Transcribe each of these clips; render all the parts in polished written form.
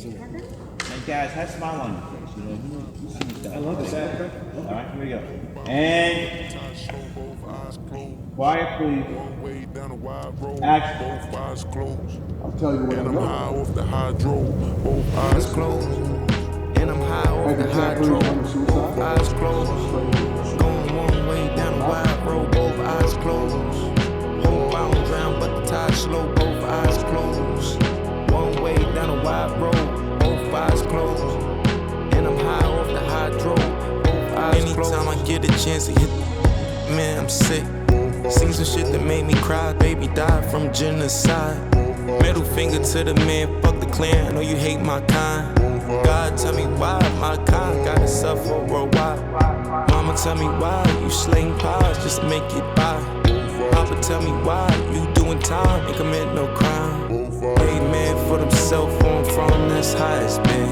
And guys, have a smile on your face. You know, you see these guys. I love this. All right, here we go. And quiet, please. Action. I'll tell you what I know. Off the hydro, both eyes closed. And I'm high off the hydro, both eyes closed. Going one way down the wide road, both eyes closed. Hope I don't drown, but the tide slow, both eyes closed. One way down the wide road, both eyes closed. And I'm high off the hydro, both eyes closed. Anytime I get a chance to hit, man, I'm sick. Seen some shit that made me cry, baby died from genocide. Middle finger to the man, fuck the clan, I know you hate my kind. God tell me why my kind gotta suffer worldwide. Mama tell me why you slaying pies just to make it by. Papa tell me why you doing time and commit no crime. Hey man for themself on from that's high it's been.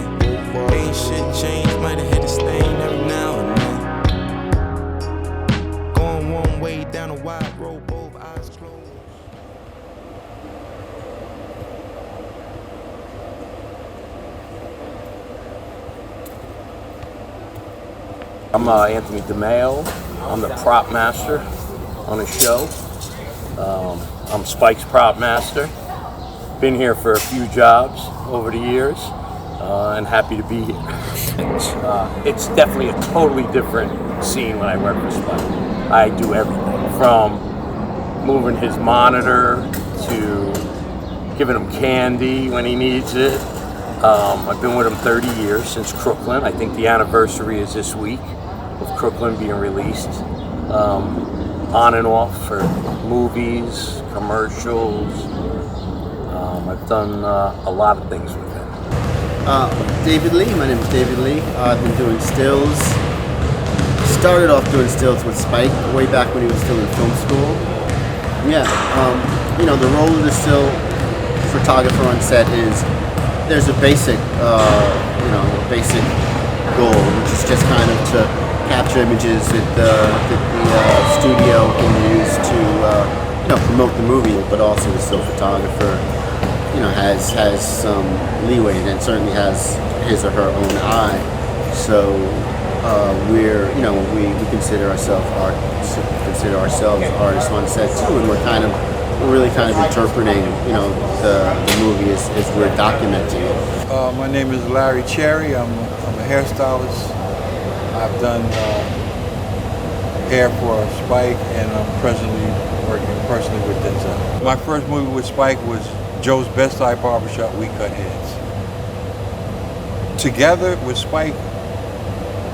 Ain't shit changed, might have hit a stain every now and then. Going one way down a wide road, both eyes closed. I'm Anthony DeMeo. I'm the prop master on the show. I'm Spike's prop master. Been here for a few jobs over the years and happy to be here. It's definitely a totally different scene when I work with Spike. I do everything from moving his monitor to giving him candy when he needs it. I've been with him 30 years, since Crooklyn. I think the anniversary is this week of Crooklyn being released. On and off for movies, commercials. I've done a lot of things with him. David Lee, my name is David Lee. I've been doing stills. Started off doing stills with Spike way back when he was still in film school. Yeah, you know, the role of the still photographer on set is there's a basic, basic goal, which is just kind of to capture images that the studio can use to, promote the movie, but also the still photographer, has some leeway and certainly has his or her own eye. So we consider ourselves artists on set too, and we're really kind of interpreting, the movie as we're documenting it. My name is Larry Cherry. I'm a hairstylist. I've done hair for Spike, and I'm presently working personally with Denzel. My first movie with Spike was Joe's Best Eye Barbershop, We Cut Heads. Together with Spike,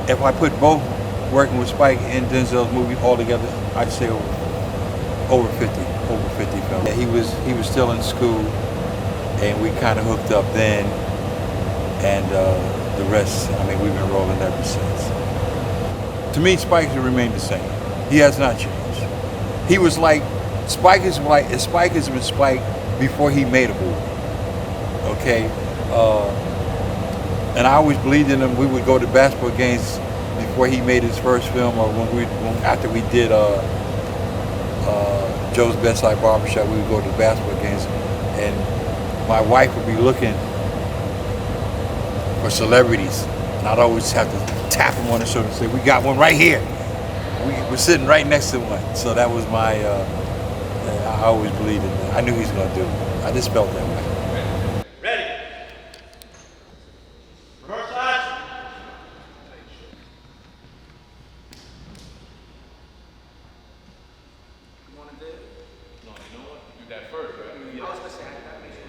if I put both working with Spike and Denzel's movie all together, I'd say over 50 films. He was still in school, and we kind of hooked up then, and the rest, we've been rolling ever since. To me, Spike has remained the same. He has not changed. He was like, Spike has been Spike before he made a movie, okay? And I always believed in him. We would go to basketball games before he made his first film, or after we did Joe's Best Eye Barbershop, we would go to the basketball games, and my wife would be looking for celebrities, and I'd always have to tap him on the shoulder and say, "We got one right here. We're sitting right next to one." So that was my. I always believed in that. I knew he was going to do it. I just felt that way. Ready. Rehearsal action. You want to do it? No, you know what? You do that first, right? I was going to say, that makes sense.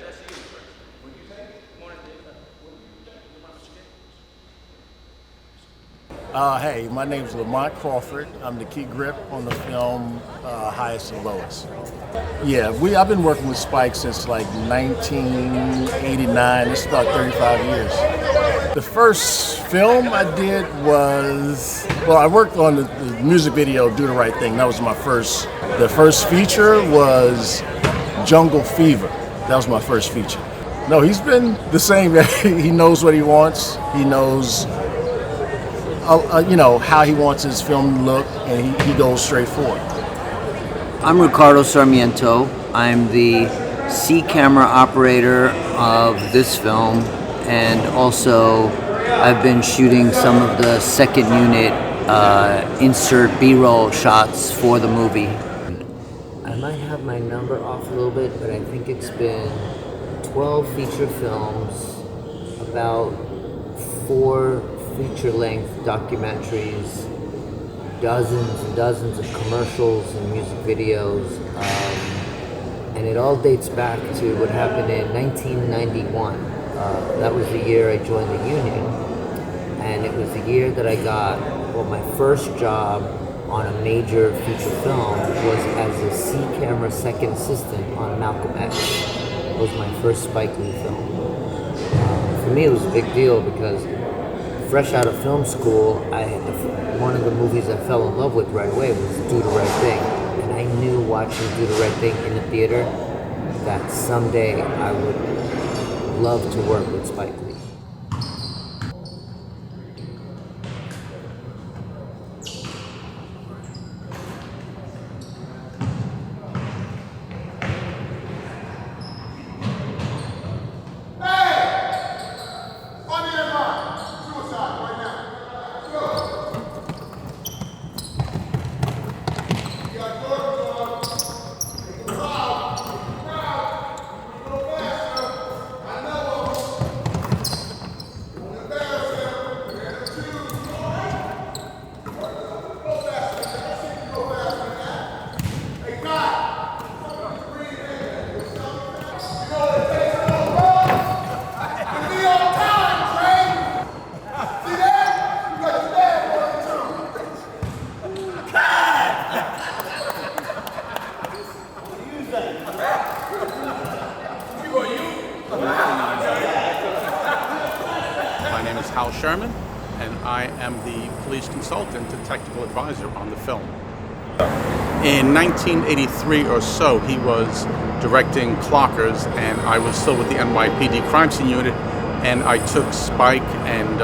That's you first. What did you say? You want to do that? Hey, my name is Lamont Crawford. I'm the key grip on the film Highest and Lowest. Yeah, I've been working with Spike since like 1989. It's about 35 years. The first film I did was, I worked on the music video Do the Right Thing. That was my first. The first feature was Jungle Fever. That was my first feature. No, he's been the same. He knows what he wants. He knows how he wants his film to look, and he goes straight for it. I'm Ricardo Sarmiento. I'm the C camera operator of this film, and also I've been shooting some of the second unit insert B-roll shots for the movie. I might have my number off a little bit, but I think it's been 12 feature films, about 4 feature-length documentaries, dozens and dozens of commercials and music videos, and it all dates back to what happened in 1991. That was the year I joined the union, and it was the year that I got, well, my first job on a major feature film was as a C-camera second assistant on Malcolm X. It was my first Spike Lee film. For me, it was a big deal because fresh out of film school, one of the movies I fell in love with right away was Do the Right Thing. And I knew watching Do the Right Thing in the theater that someday I would love to work with Spike Lee. My name is Hal Sherman, and I am the police consultant and technical advisor on the film. In 1983 or so, he was directing Clockers, and I was still with the NYPD crime scene unit, and I took Spike and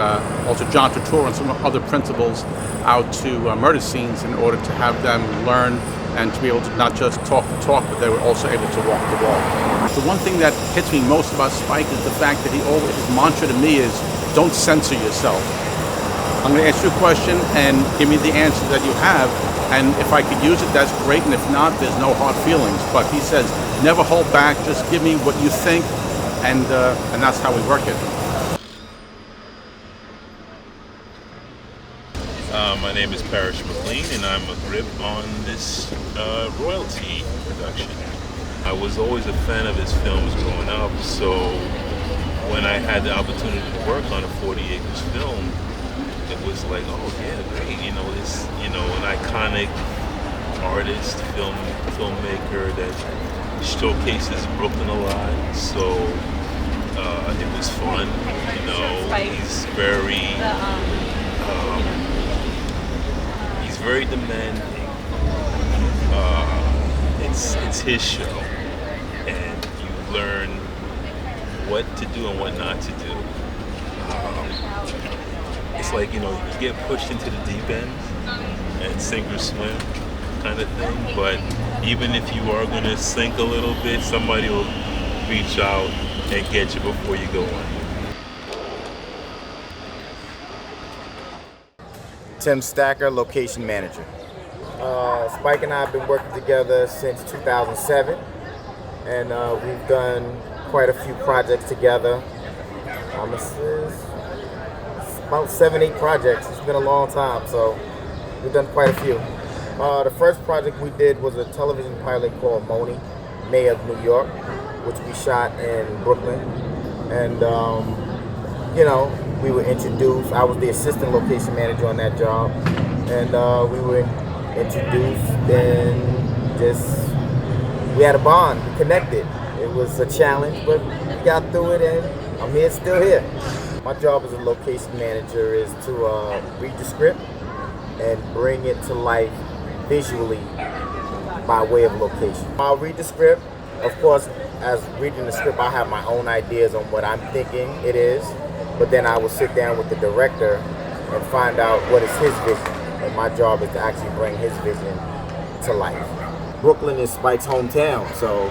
also John Turturro and some other principals out to murder scenes in order to have them learn and to be able to not just talk the talk, but they were also able to walk the walk. The one thing that hits me most about Spike is the fact that his mantra to me is, don't censor yourself. I'm going to ask you a question and give me the answer that you have, and if I could use it, that's great, and if not, there's no hard feelings. But he says, never hold back, just give me what you think, and that's how we work it. My name is Parrish McLean, and I'm a grip on this royalty production. I was always a fan of his films growing up, so when I had the opportunity to work on a 40 Acres film, it was like, oh yeah, great, this, an iconic artist, filmmaker that showcases Brooklyn a lot, so it was fun, he's very demanding. It's his show, and you learn what to do and what not to do. It's like, you get pushed into the deep end and sink or swim kind of thing, but even if you are going to sink a little bit, somebody will reach out and get you before you go on. Tim Stacker, location manager. Spike and I have been working together since 2007, and we've done quite a few projects together. It's about 7-8 projects. It's been a long time, so we've done quite a few. The first project we did was a television pilot called MONY, May of New York, which we shot in Brooklyn. And, we were introduced. I was the assistant location manager on that job. And we were introduced, and we had a bond, we connected. It was a challenge, but we got through it, and I'm still here. My job as a location manager is to read the script and bring it to life visually by way of location. I'll read the script. Of course, as reading the script, I have my own ideas on what I'm thinking it is, but then I will sit down with the director and find out what is his vision. And my job is to actually bring his vision to life. Brooklyn is Spike's hometown, so,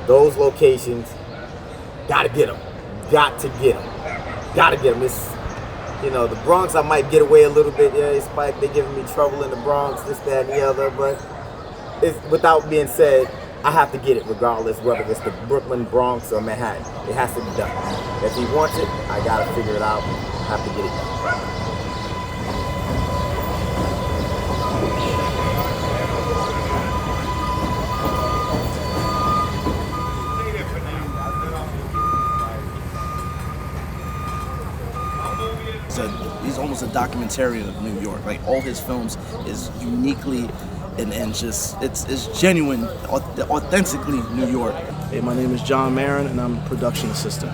those locations gotta get them. Got to get them. Gotta get them. It's, you know, the Bronx, I might get away a little bit. Yeah, Spike, they giving me trouble in the Bronx, this, that, and the other. But it's, without being said, I have to get it regardless, whether it's the Brooklyn, Bronx, or Manhattan. It has to be done. If he wants it, I gotta figure it out. I have to get it done. He's almost a documentarian of New York. Like all his films is uniquely and just it's genuine, authentically New York. Hey, my name is John Marin and I'm a production assistant.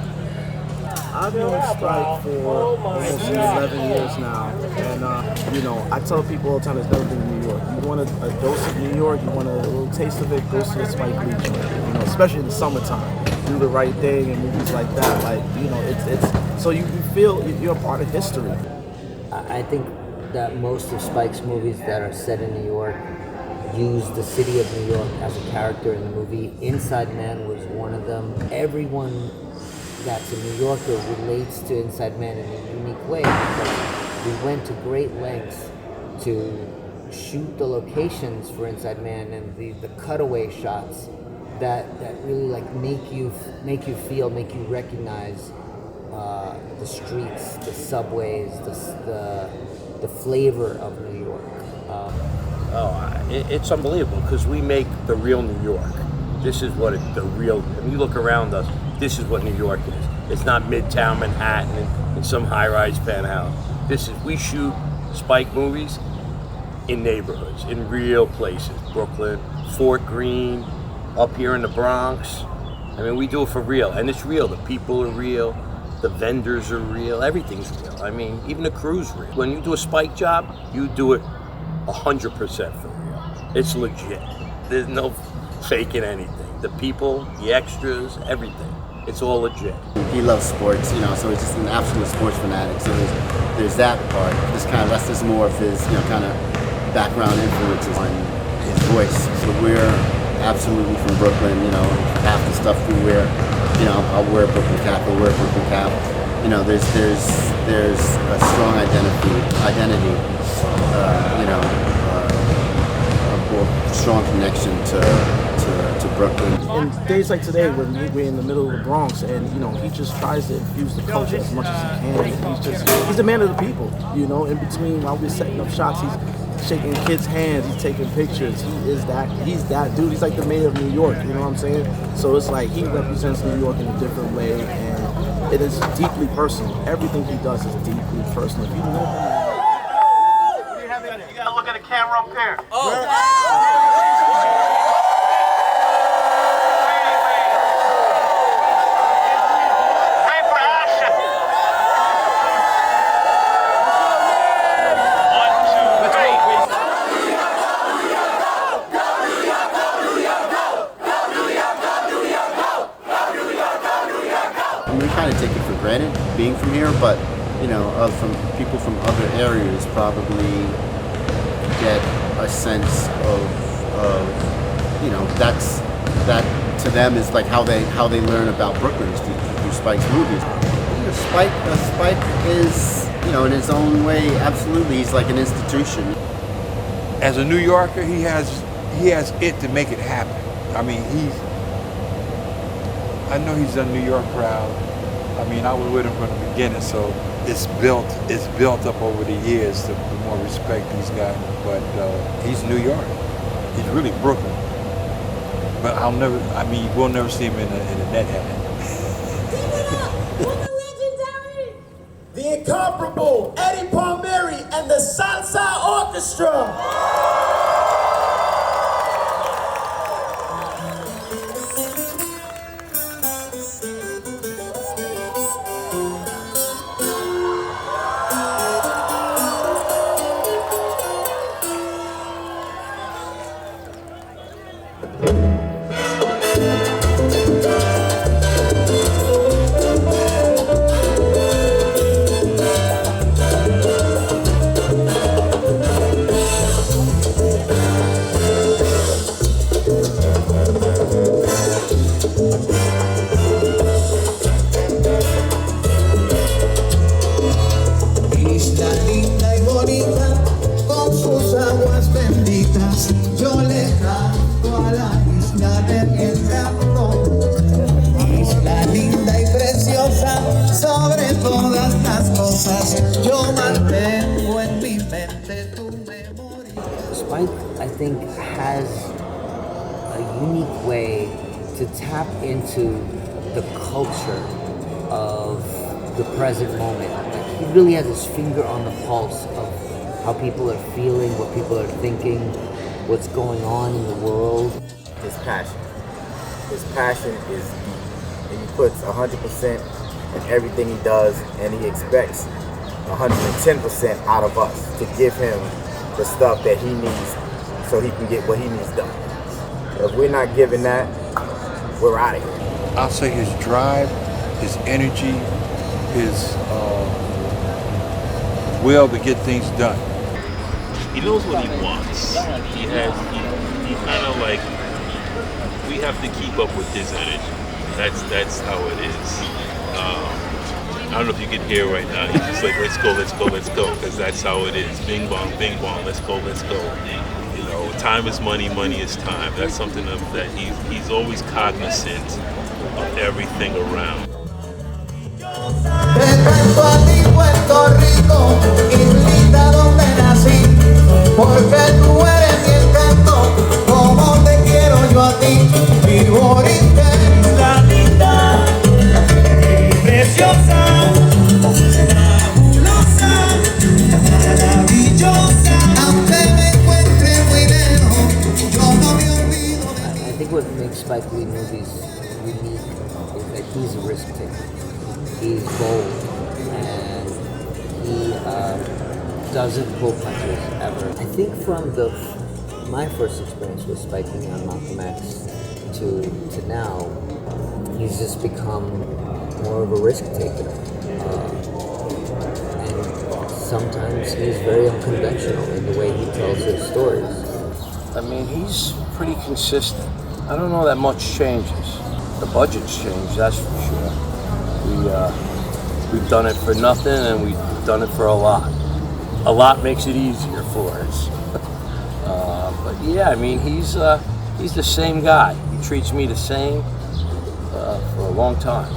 I've known Spike for almost 11 years now, and you know, I tell people all the time that's never been to New York. You want a dose of New York, you want a little taste of it, go to the Spike Lee joint. You know, especially in the summertime. Do the Right Thing and movies like that. Like, you know, it's so you feel you're a part of history. I think that most of Spike's movies that are set in New York use the city of New York as a character in the movie. Inside Man was one of them. Everyone that's a New Yorker relates to Inside Man in a unique way because we went to great lengths to shoot the locations for Inside Man and the cutaway shots that really like make you feel, make you recognize the streets, the subways, the flavor of New York. It's unbelievable because we make the real New York. This is what the real. When you look around us, this is what New York is. It's not Midtown Manhattan and some high-rise penthouse. We shoot Spike movies in neighborhoods, in real places. Brooklyn, Fort Greene, up here in the Bronx. I mean, we do it for real, and it's real. The people are real, the vendors are real, everything's real. I mean, even the crew's real. When you do a Spike job, you do it 100% for real. It's legit. There's no faking anything. The people, the extras, everything. It's all legit. He loves sports, you know, so he's just an absolute sports fanatic. So there's that part. This kind of less is more of his, you know, kind of background influences on his voice. So we're absolutely from Brooklyn, you know, half the stuff we wear, you know, I'll wear a Brooklyn cap, I'll wear a Brooklyn cap. You know, there's a strong identity, you know, a strong connection to Brooklyn. In days like today, when we're in the middle of the Bronx, and you know, he just tries to infuse the culture as much as he can. He's the man of the people, you know. In between, while we're setting up shots, he's shaking kids' hands, he's taking pictures. He's that dude. He's like the mayor of New York, you know what I'm saying? So it's like he represents New York in a different way, and it is deeply personal. Everything he does is deeply personal. If you know him, You gotta look at the camera up there. We kind of take it for granted being from here, but you know, from people from other areas probably get a sense of you know, that to them is like how they learn about Brooklyn through Spike's movies. You know, Spike is, you know, in his own way, absolutely, he's like an institution. As a New Yorker, he has it to make it happen. I mean, I know he's done New York proud. I mean, I was with him from the beginning, so it's built up over the years, the more respect he's gotten. But he's New York. He's really Brooklyn. But we'll never see him in a net hat. The incomparable Eddie Palmieri and the Salsa Orchestra. cosas yo mantengo en mi mente tu memoria. Spike, I think, has a unique way to tap into the culture of the present moment. Like, he really has his finger on the pulse of how people are feeling, what people are thinking, what's going on in the world. His passion. His passion is deep. And he puts 100% in everything he does, and he expects 110% out of us to give him the stuff that he needs so he can get what he needs done. If we're not giving that, we're out of here. I'll say his drive, his energy, his will to get things done. He knows what he wants. He kind of like, we have to keep up with his energy. That's how it is. I don't know if you can hear right now. He's just like, let's go, because that's how it is. Bing bong, let's go. You know, time is money, money is time. That's something that he's always cognizant of everything around. I think what makes Spike Lee movies unique is that he's a risk taker. He's bold, and he doesn't pull punches ever. I think from my first experience with Spike Lee on Malcolm X to now, he's just become more of a risk taker. And sometimes he's very unconventional in the way he tells his stories. I mean, he's pretty consistent. I don't know that much changes. The budget's changed, that's for sure. We've done it for nothing, and we've done it for a lot. A lot makes it easier for us. But yeah, I mean, he's the same guy. He treats me the same for a long time.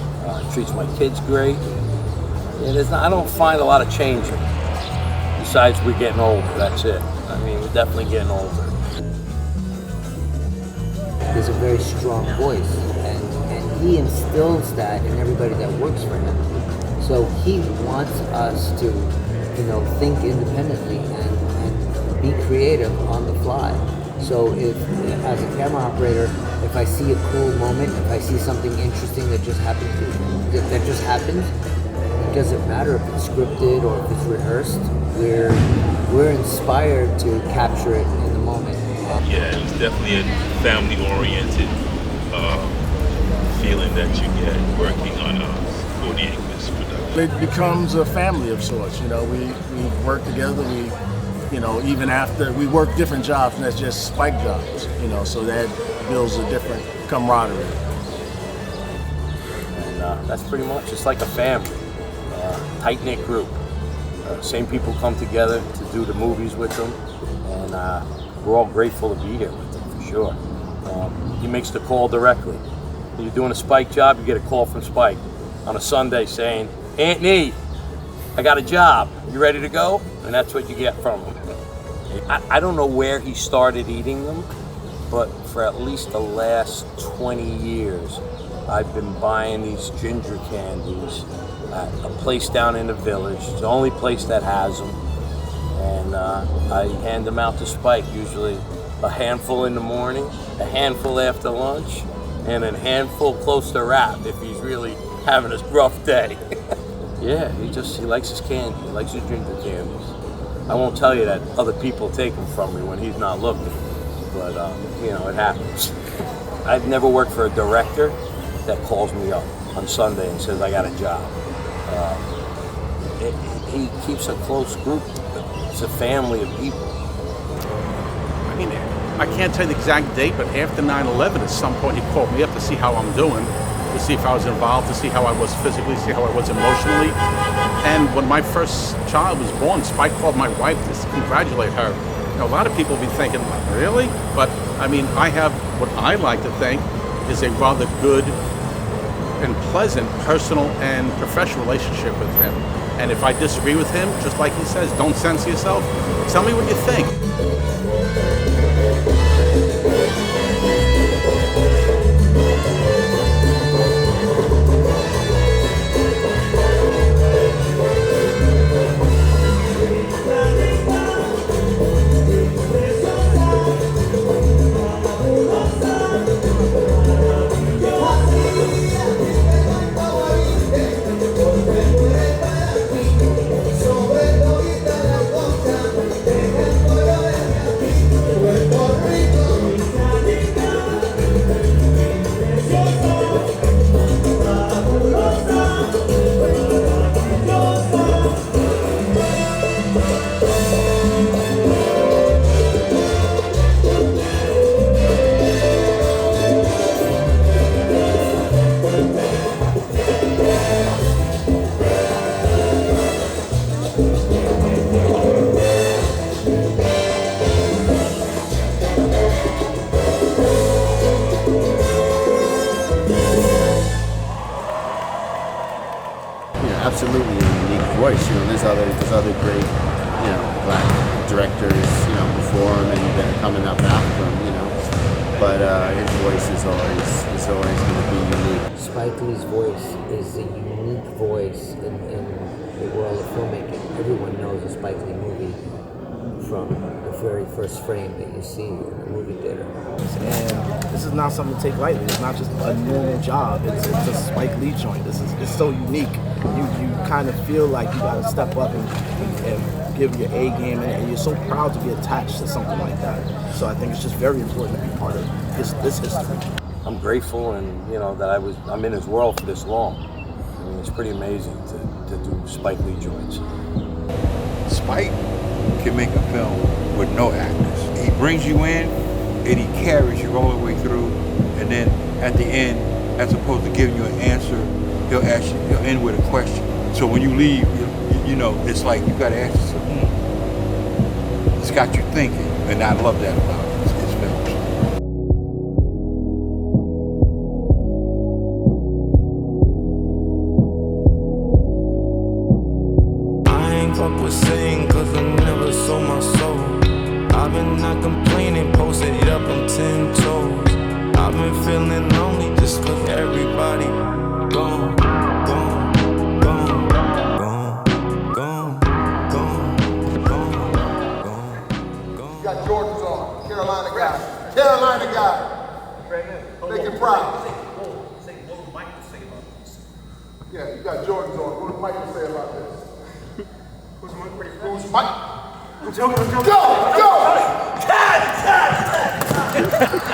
Treats my kids great. I don't find a lot of change in him. Besides, we're getting older, that's it. I mean, we're definitely getting older. There's a very strong voice, and he instills that in everybody that works for him. So he wants us to, think independently and be creative on the fly. So if, as a camera operator, if I see a cool moment, if I see something interesting that just happens, it doesn't matter if it's scripted or if it's rehearsed. We're inspired to capture it in the moment. Yeah, it's definitely a family-oriented feeling that you get working on a 48 this production. It becomes a family of sorts. We work together. Even after we work different jobs, and that's just Spike jobs. So that builds a different camaraderie. And that's pretty much, it's like a family, tight-knit group. Same people come together to do the movies with them, and we're all grateful to be here with them, for sure. He makes the call directly. When you're doing a Spike job, you get a call from Spike on a Sunday saying, "Anthony, I got a job. You ready to go?" And that's what you get from him. I don't know where he started eating them, but for at least the last 20 years, I've been buying these ginger candies at a place down in the village. It's the only place that has them. And I hand them out to Spike, usually a handful in the morning, a handful after lunch, and a handful close to wrap if he's really having a rough day. Yeah, he likes his candy, he likes his ginger candies. I won't tell you that other people take them from me when he's not looking, but it happens. I've never worked for a director that calls me up on Sunday and says, "I got a job." He keeps a close group. It's a family of people. I mean, I can't tell you the exact date, but after 9/11, at some point he called me up to see how I'm doing, to see if I was involved, to see how I was physically, see how I was emotionally. And when my first child was born, Spike called my wife to congratulate her. A lot of people will be thinking, really? But I mean, I have what I like to think is a rather good and pleasant personal and professional relationship with him. And if I disagree with him, just like he says, don't censor yourself. Tell me what you think. Absolutely a unique voice. You know, there's other great, you know, black directors, you know, before him and that are coming up after him, you know. But his voice is always going to be unique. Spike Lee's voice is a unique voice in the world of filmmaking. Everyone knows a Spike Lee movie from the very first frame that you see in the movie theater. And this is not something to take lightly. It's not just a normal job. It's a Spike Lee joint. It's so unique. You kind of feel like you got to step up and give your A game, and you're so proud to be attached to something like that. So I think it's just very important to be part of this history. I'm grateful, and you know that I'm in his world for this long. I mean, it's pretty amazing to do Spike Lee joints. Spike can make a film with no actors. He brings you in and he carries you all the way through, and then at the end, as opposed to giving you an answer, he'll end with a question. So when you leave, you know, it's like you gotta ask yourself, it's got you thinking, and I love that about his films. I ain't fuck with saying cause I never sold my soul. I've been not complaining, posted it up on 10 toes. I've been feeling lonely just cause everybody gone. Jordans on. Carolina guy. Carolina guy. Make it proud. Yeah, you got Jordans on. What does Mike say about this? Who's Mike? Go! Go!